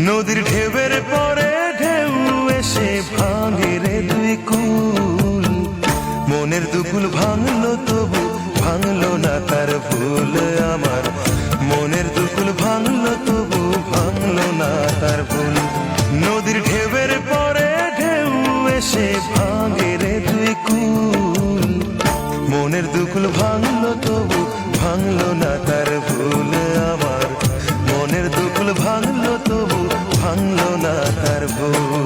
নদীর ঢেউয়ের পরে ঢেউ এসে ভাঙে রে দুই কুল, মনের দুকুল ভাঙলো তবু ভাঙলো না তার ভুল আমার, মনের দুকুল ভাঙলো তবু ভাঙলো না তার ভুল। নদীর ঢেউয়ের পরে ঢেউ এসে ভাঙে রে দুই কুল, মনের দুকুল ভাঙলো তবু ভাঙলো না তার ভুল আমার, মনের দুকুল ভাঙলো তবু ভাঙলো না তার ভুল।